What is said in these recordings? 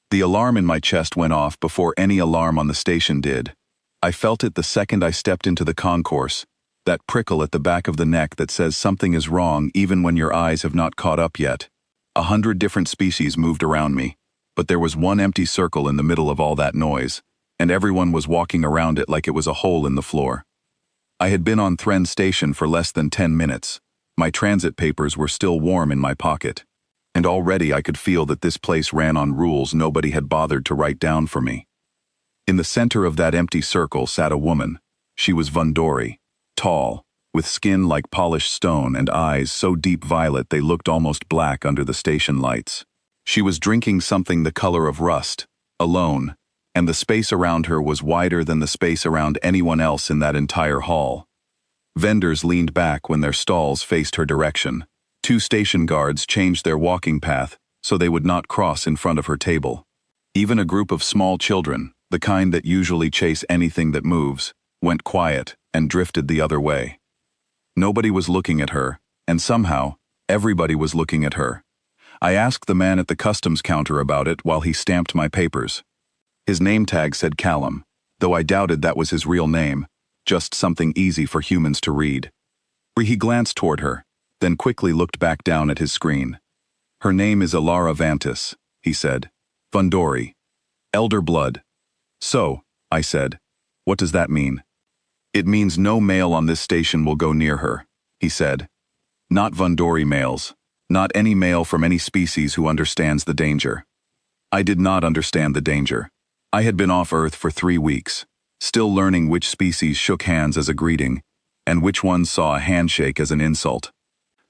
The alarm in my chest went off before any alarm on the station did. I felt it the second I stepped into the concourse, that prickle at the back of the neck that says something is wrong even when your eyes have not caught up yet. 100 different species moved around me, but there was one empty circle in the middle of all that noise, and everyone was walking around it like it was a hole in the floor. I had been on Thren Station for less than 10 minutes. My transit papers were still warm in my pocket, and already I could feel that this place ran on rules nobody had bothered to write down for me. In the center of that empty circle sat a woman. She was Vundori, tall, with skin like polished stone and eyes so deep violet they looked almost black under the station lights. She was drinking something the color of rust, alone, and the space around her was wider than the space around anyone else in that entire hall. Vendors leaned back when their stalls faced her direction. 2 station guards changed their walking path so they would not cross in front of her table. Even a group of small children, the kind that usually chase anything that moves, went quiet and drifted the other way. Nobody was looking at her, and somehow, everybody was looking at her. I asked the man at the customs counter about it while he stamped my papers. His name tag said Callum, though I doubted that was his real name, just something easy for humans to read. He glanced toward her, then quickly looked back down at his screen. Her name is Alara Vantis, he said. Vundori. Elder blood. So, I said, what does that mean? It means no male on this station will go near her, he said. Not Vundori males. Not any male from any species who understands the danger. I did not understand the danger. I had been off Earth for 3 weeks, still learning which species shook hands as a greeting, and which ones saw a handshake as an insult.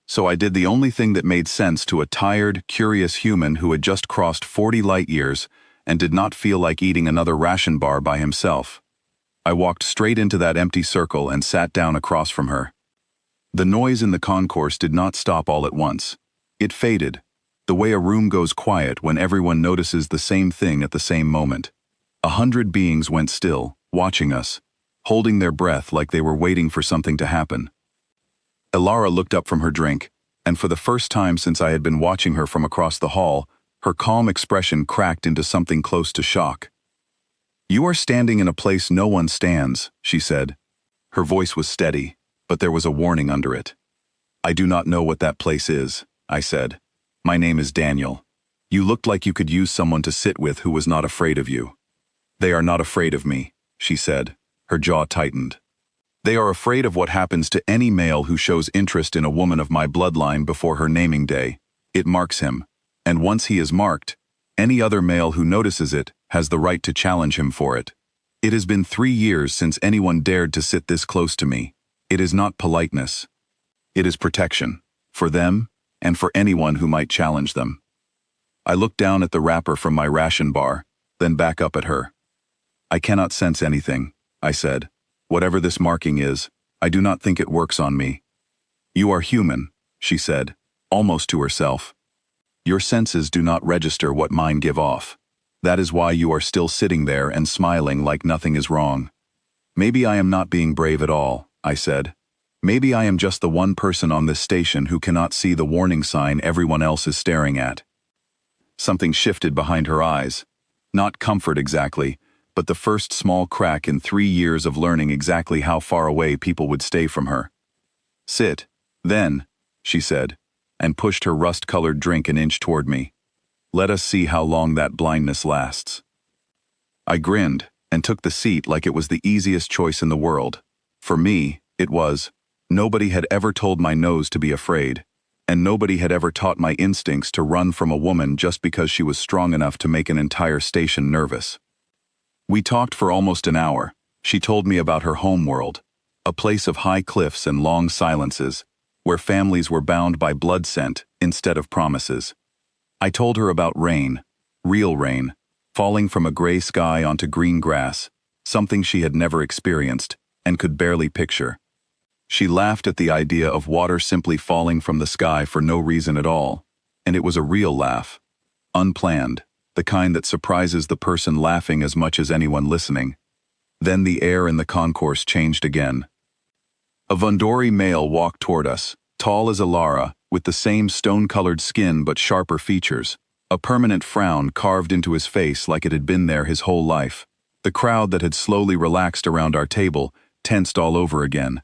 So I did the only thing that made sense to a tired, curious human who had just crossed 40 light years and did not feel like eating another ration bar by himself. I walked straight into that empty circle and sat down across from her. The noise in the concourse did not stop all at once. It faded, the way a room goes quiet when everyone notices the same thing at the same moment. 100 beings went still, watching us, holding their breath like they were waiting for something to happen. Alara looked up from her drink, and for the first time since I had been watching her from across the hall, her calm expression cracked into something close to shock. You are standing in a place no one stands, she said. Her voice was steady, but there was a warning under it. I do not know what that place is, I said. My name is Daniel. You looked like you could use someone to sit with who was not afraid of you. They are not afraid of me, she said. Her jaw tightened. They are afraid of what happens to any male who shows interest in a woman of my bloodline before her naming day. It marks him, and once he is marked, any other male who notices it has the right to challenge him for it. It has been 3 years since anyone dared to sit this close to me. It is not politeness. It is protection, for them and for anyone who might challenge them. I looked down at the wrapper from my ration bar, then back up at her. I cannot sense anything, I said. Whatever this marking is, I do not think it works on me. You are human, she said, almost to herself. Your senses do not register what mine give off. That is why you are still sitting there and smiling like nothing is wrong. Maybe I am not being brave at all, I said. Maybe I am just the one person on this station who cannot see the warning sign everyone else is staring at. Something shifted behind her eyes. Not comfort exactly, but the first small crack in 3 years of learning exactly how far away people would stay from her. Sit, then, she said, and pushed her rust-colored drink an inch toward me. Let us see how long that blindness lasts. I grinned and took the seat like it was the easiest choice in the world. For me, it was. Nobody had ever told my nose to be afraid, and nobody had ever taught my instincts to run from a woman just because she was strong enough to make an entire station nervous. We talked for almost an hour. She told me about her home world, a place of high cliffs and long silences, where families were bound by blood scent instead of promises. I told her about rain, real rain, falling from a gray sky onto green grass, something she had never experienced and could barely picture. She laughed at the idea of water simply falling from the sky for no reason at all, and it was a real laugh. Unplanned, the kind that surprises the person laughing as much as anyone listening. Then the air in the concourse changed again. A Vundori male walked toward us, tall as Alara, with the same stone-colored skin but sharper features. a permanent frown carved into his face like it had been there his whole life. The crowd that had slowly relaxed around our table tensed all over again.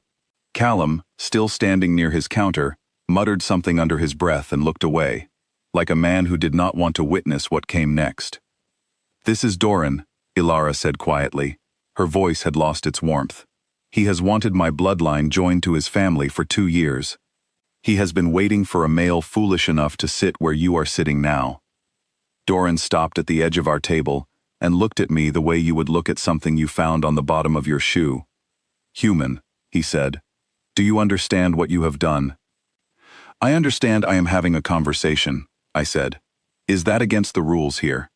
Callum, still standing near his counter, muttered something under his breath and looked away, like a man who did not want to witness what came next. "This is Doran," Ilara said quietly. Her voice had lost its warmth. "He has wanted my bloodline joined to his family for 2 years. He has been waiting for a male foolish enough to sit where you are sitting now." Doran stopped at the edge of our table and looked at me the way you would look at something you found on the bottom of your shoe. "Human," he said, "do you understand what you have done?" "I understand I am having a conversation," I said. "Is that against the rules here?"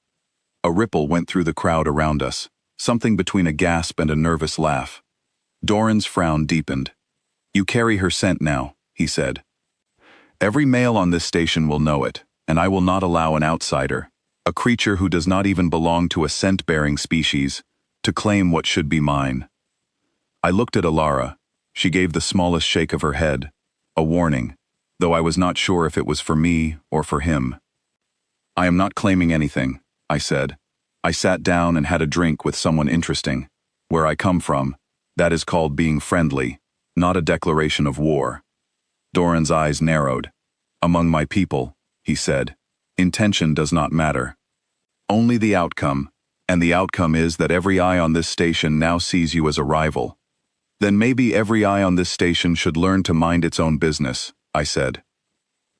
A ripple went through the crowd around us, something between a gasp and a nervous laugh. Doran's frown deepened. "You carry her scent now," he said. "Every male on this station will know it, and I will not allow an outsider, a creature who does not even belong to a scent-bearing species, to claim what should be mine." I looked at Ilara. She gave the smallest shake of her head, a warning, though I was not sure if it was for me or for him. "I am not claiming anything," I said. "I sat down and had a drink with someone interesting. Where I come from, that is called being friendly, not a declaration of war." Doran's eyes narrowed. "Among my people," he said, "intention does not matter. Only the outcome, and the outcome is that every eye on this station now sees you as a rival. Then maybe every eye on this station should learn to mind its own business," I said.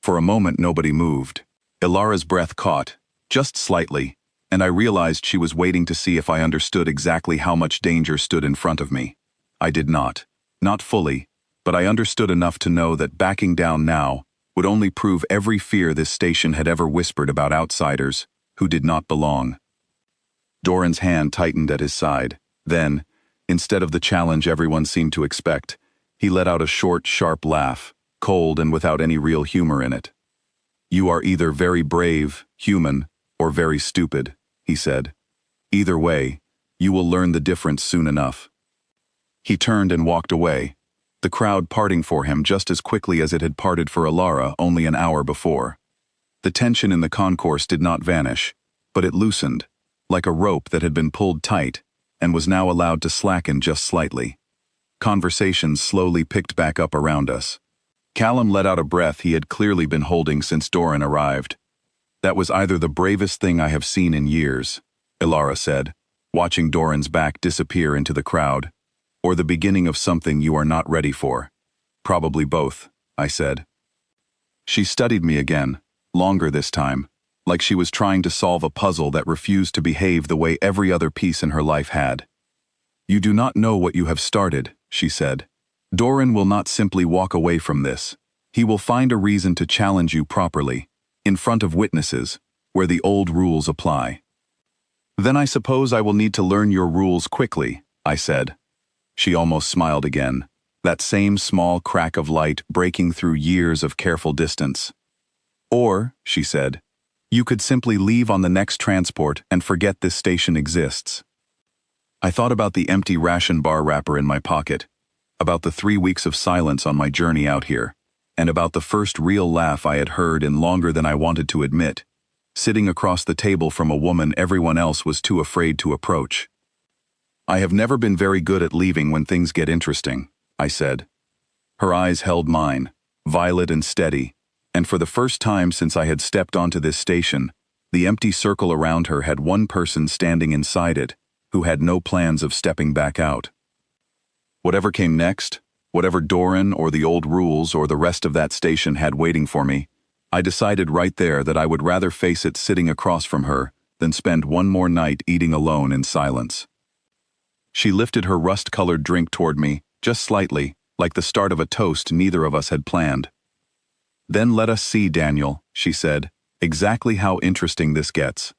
For a moment nobody moved. Ilara's breath caught, just slightly, and I realized she was waiting to see if I understood exactly how much danger stood in front of me. I did not. Not fully, but I understood enough to know that backing down now would only prove every fear this station had ever whispered about outsiders who did not belong. Doran's hand tightened at his side. Then, instead of the challenge everyone seemed to expect, he let out a short, sharp laugh, cold and without any real humor in it. "You are either very brave, human, or very stupid," he said. "Either way, you will learn the difference soon enough." He turned and walked away, the crowd parting for him just as quickly as it had parted for Ilara only an hour before. The tension in the concourse did not vanish, but it loosened, like a rope that had been pulled tight and was now allowed to slacken just slightly. Conversations slowly picked back up around us. Callum let out a breath he had clearly been holding since Doran arrived. "That was either the bravest thing I have seen in years," Ilara said, watching Doran's back disappear into the crowd, "or the beginning of something you are not ready for." "Probably both," I said. She studied me again, longer this time, like she was trying to solve a puzzle that refused to behave the way every other piece in her life had. "You do not know what you have started," she said. "Doran will not simply walk away from this. He will find a reason to challenge you properly, in front of witnesses, where the old rules apply." "Then I suppose I will need to learn your rules quickly," I said. She almost smiled again, that same small crack of light breaking through years of careful distance. "Or," she said, "you could simply leave on the next transport and forget this station exists." I thought about the empty ration bar wrapper in my pocket, about the 3 weeks of silence on my journey out here, and about the first real laugh I had heard in longer than I wanted to admit, sitting across the table from a woman everyone else was too afraid to approach. "I have never been very good at leaving when things get interesting," I said. Her eyes held mine, violet and steady, and for the first time since I had stepped onto this station, the empty circle around her had one person standing inside it, who had no plans of stepping back out. Whatever came next, whatever Doran or the old rules or the rest of that station had waiting for me, I decided right there that I would rather face it sitting across from her than spend one more night eating alone in silence. She lifted her rust-colored drink toward me, just slightly, like the start of a toast neither of us had planned. "Then let us see, Daniel," she said, "exactly how interesting this gets."